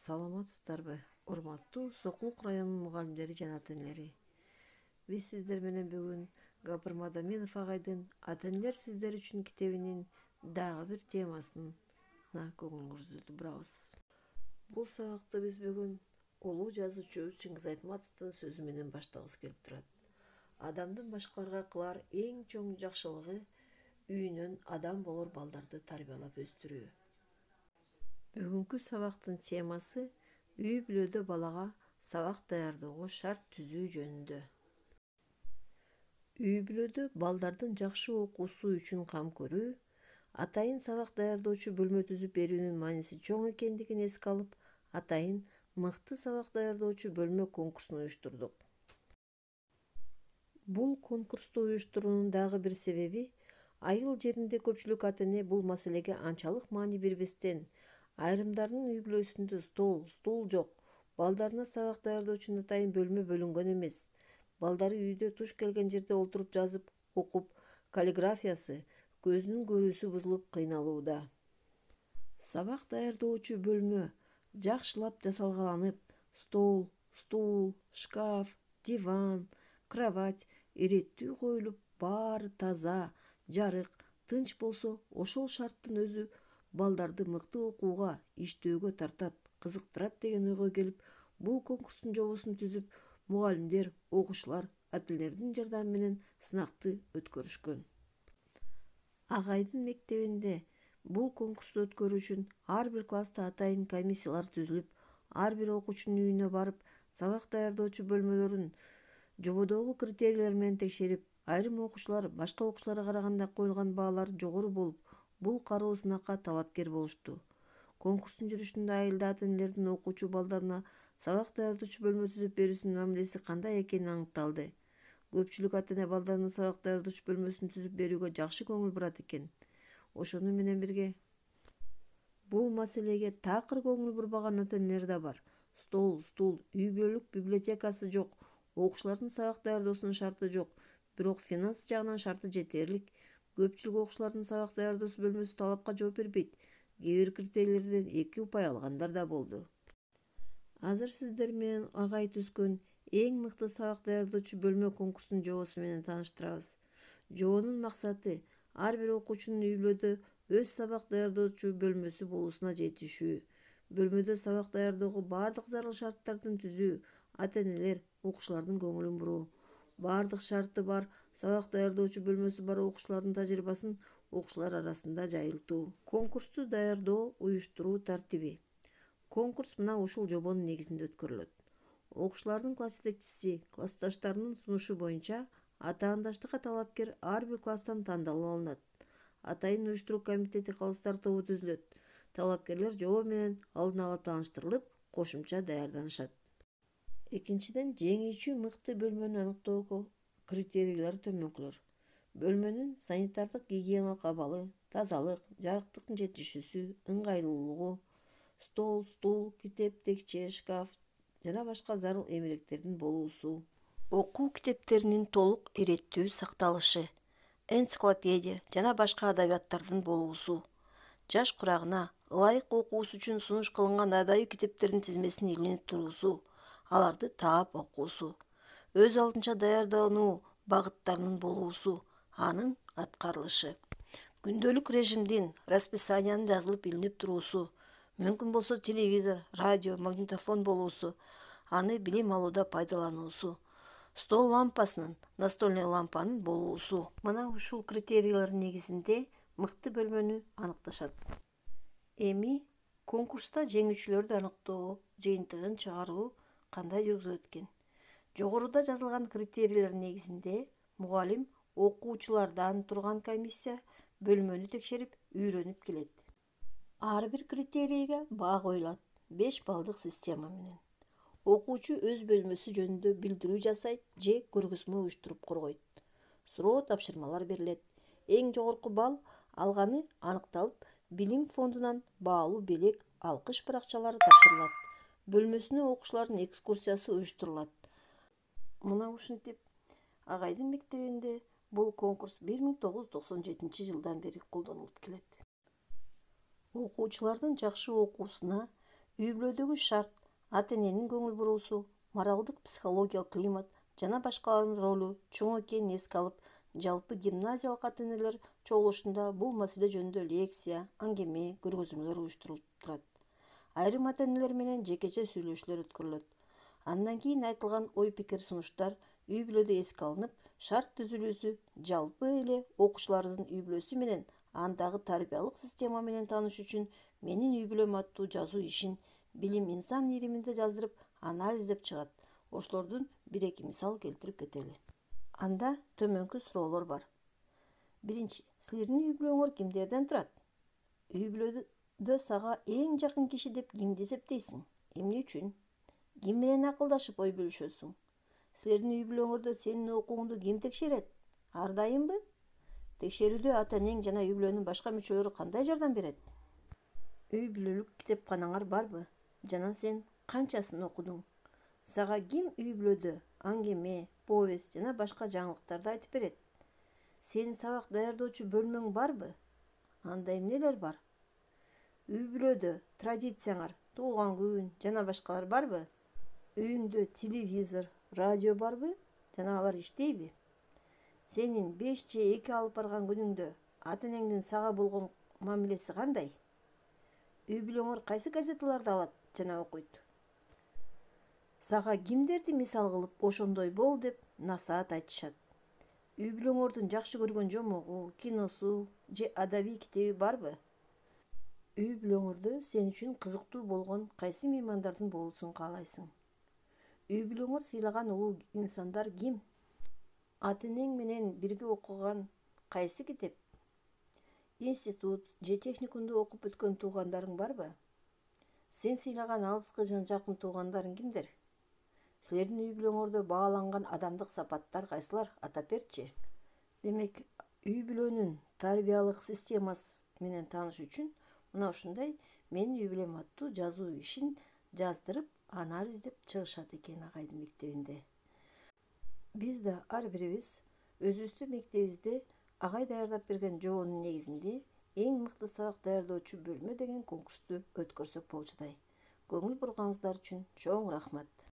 Саламатсыздарбы, урматтуу Сокулук районунун мугалимдери жана ата-энелери. Биз сиздер менен бүгүн Гапыр Мадаминов агайдын «Ата-энелер сиздер үчүн» китебинин дагы бир темасына көңүлүңүздү бурабыз. Бул сабакты биз бүгүн улуу жазуучу Чыңгыз Айтматовдун сөзү менен баштагыбыз келип турат. Адамдын башкаларга кылар эң чоң жакшылыгы үйүнөн адам болор балдарды тарбиялап өстүрүү. Бүгүнкү сабактын темасы үй бүлөдө балага сабак даярдоого шарт түзүү жөнүндө. Үй бүлөдө балдардын жакшы окуусу үчүн кам көрүү, атайын сабак даярдоочу бөлмө түзүп берүүнүн мааниси чоң экендигин эске алып, атайын мыкты сабак даярдоочу бөлмө конкурсун уюштурдук. Бул конкурсту уюштуруунун дагы бир себеби, айыл жеринде көпчүлүк ата-эне бул маселеге анчалык маани бербестен, айрымдарынын үй бүлөсүндө стул жок, балдарына сабак даярдоочу атайын бөлмө бөлүнгөн эмес, балдары үйдө туш келген жерде отуруп жазып, окуп, каллиграфиясы, көзүнүн көрүүсү бузулуп кыйналууда. Сабак даярдоочу бөлмө жакшылап жасалгаланып, стул, шкаф, диван, кровать иреттүү коюлуп, баары таза, жарык, тынч болсо, ошол шарттын өзү балдарды мыкты окууга, иштөөгө тартат, кызыктырат деген ойго келип, бул конкурстун жобосун түзүп, мугалимдер, окуучулар ата-энелердин жардамы менен сынакты өткөрүшкөн. Агайдын мектебинде бул конкурсту өткөрүү үчүн ар бир класста атайын комиссиялар түзүлүп, ар бир окуучунун үйүнө барып, сабак даярдоочу бөлмөлөрүн жободогу критерийлер менен текшерип, айрым окуучулар башка окуучуларга караганда коюлган баалары жогору болуп, бул кароо сынакка талапкер болушту. Конкурстун жүрүшүндө айылда ата-энелердин окуучу балдарына сабак даярдоочу бөлмө түзүп берүүсүнүн мамилеси кандай экени аныкталды. Көпчүлүк ата-эне балдарына сабак даярдоочу бөлмөсүн түзүп берүүгө жакшы көңүл бурат экен. Ошону менен бирге бул маселеге такыр көңүл бурбаган ата-энелер да бар. Стол, үй бүлөлүк библиотекасы жок, окуучулардын сабак даярдоосунун шарты жок, бирок финанс жагынан шарты жетерлик. Көпчүлүк окуучулардын сабак даярдоосу бөлмөсү талапка жооп бербейт. Кээ бир критерийлерден 2 упай алгандар да болду. Азыр сиздер менен агай түзгөн эң мыкты сабак даярдоочу бөлмө конкурсунун жобосу менен тааныштырабыз. Жобонун максаты ар бир окуучунун үй бүлөдө өз сабак даярдоочу бөлмөсү болуусуна жетишүү. Бөлмөдө сабак даярдоого бардык зарыл шарттардын түзүү, ата-энелер, окуучулардын көңүлүн буруу. Бардык шарты бар сабак даярдоочу бөлмөсү бар окуучулардын тажрыйбасын окуучулар арасында жайылтуу. Конкурсту даярдоо, уюштуруу тартиби. Конкурс мына ушул жобонун негизинде өткөрүлөт. Окуучулардын класс жетекчиси, классташтарынын сунушу боюнча атаандаштыкка талапкер ар бир класстан тандалып алынат. Атайын уюштуруу комитети калыстар тобу түзүлөт. Талапкерлер жобо менен алдын ала тааныштырылып, кошумча даярданышат. Экинчиден, жеңүүчү мыкты бөлмөнү аныктоого критерийлер төмөнкүлөр. Бөлмөнүн санитардык гигиеналык абалы, тазалык, жарыктыктын жетишүүсү, ыңгайлуулугу, стол, китеп, текче, шкаф жана башка зарыл эмгектердин болуусу. Окуу китептеринин толук иреттүү сакталышы, энциклопедия жана башка адабияттардын болуусу. Жаш курагына ылайык окуусу үчүн сунуш кылынган адабий китептердин тизмесин илинип туруусу, аларды таап окуусу. Өз алдынча даярдануу багыттарынын болуусу, анын аткарылышы. Күндөлүк режимдин, расписаниянын жазылып илинип туруусу, мүмкүн болсо телевизор, радио, магнитофон болуусу, аны билим алууда пайдалануусу. Стол лампасынын, настольный лампанын болуусу. Мына ушул критерийлердин негизинде мыкты бөлмөнү аныкташат. Эми конкурста жеңүүчүлөрдү аныктоо, жыйынтыгын чыгаруу кандай жүргүзүлөт экен? Жогоруда жазылган критерийлер негизинде мугалим окуучулардан турган комиссия бөлмөнү текшерип, үйрөнүп келет. Ар бир критерийге баа коюлат 5 балдык система менен. Окуучу өз бөлмөсү жөнүндө билдирүү жасайт же көргөзмө уюштуруп коргойт. Суроо тапшырмалар берилет. Эң жогорку балл алганы аныкталып, билим фондунан баалуу белек, алкыш баракчалары тапшырылат. Бөлмөсүнө окуучулардын экскурсиясы уюштурулат. Мына ушинтип агайдын мектебинде бул конкурс 1997 жылдан бери колдонулуп келет. Окуучулардын жакшы окуусуна, үй-бүлөдөгү шарт, ата-эненин көңүл буруусу, моралдык психологиялык климат жана башкалардын ролу чоң экенин эске алып, жалпы гимназиялык ата-энелер чогулушунда бул маселе жөнүндө лекция, аңгеме, көргөзмөлөр уюштурулуп турат. Айрым ата-энелер менен жекече сүйлөшүүлөр өткөрүлөт. Андан кийин айтылган ой-пикир сунуштар үй-бүлөдө эске алынып, шарт түзүлүүсү жалпы эле окуучуларыбыздын үй-бүлөсү менен андагы тарбиялык система менен таанышуу үчүн «Менин үй-бүлөм» аттуу жазуу ишин билим инсан ириминде жаздырып, анализдеп чыгат. Ошолордун бир-эки мисал келтирип кетели. Анда төмөнкү суроолор бар. Биринчи, силердин үй-бүлөңөр кимдерден турат? Үй-бүлөдө сага эң жакын киши деп кимди эсептейсиң? Эмне үчүн? Ким менен акылдашып ой бөлүшөсүң? Силердин үй-бүлөңөрдө сенин окууңду ким текшерет? Ар дайымбы? Текшерүүдө ата-энең жана үй-бүлөнүн башка мүчөлөрү кандай жардам берет? Үй-бүлөлүк китепканаңар барбы? Жана сен канчасын окудуң? Сага ким үй-бүлөдө аңгеме, повесть жана башка жаңылыктарды айтып берет? Сенин сабак даярдоочу бөлмөң барбы? Анда эмнелер бар? Үй-бүлөдө традицияңар, туулган күн жана башкалар барбы? Үйүңдө телевизор, радио барбы? Жана алар иштейби? Сенин 5 же 2 алып барган күнүңдө ата-энеңдин сага болгон мамилеси кандай? Үй-бүлөңөр кайсы газеталарды алат жана окуйт? Сага кимдерди мисал кылып ошондой бол деп насаат айтышат? Үй-бүлөңөрдүн жакшы көргөн жомогу, киносу же адабий китеби барбы? Үй-бүлөңөрдө сен үчүн кызыктуу болгон кайсы меймандардын болуусун каалайсың? Үй-бүлөңөр сыйлаган улуу инсандар ким? Ата-энең менен бирге окуган кайсы китеп? Институт же техникумду окуп өткөн туугандарың барбы? Сен сыйлаган алыскы жана жакын туугандарың кимдер? Силердин үй-бүлөңөрдө бааланган адамдык сапаттар кайсылар, атап берчи? Демек, үй-бүлөнүн тарбиялык системасы менен таанышуу үчүн мына ушундай «Менин үй-бүлөм» аттуу жазуу ишин жаздырып, анализдеп чыгышат экен агайдын мектебинде. Биз да ар бирибиз өзүбүздүн мектебибизде агай даярдап берген жобонун негизинде эң мыкты сабак даярдоочу бөлмө деген конкурсту өткөрсөк болчудай. Көңүл бурганыңыздар үчүн чоң рахмат.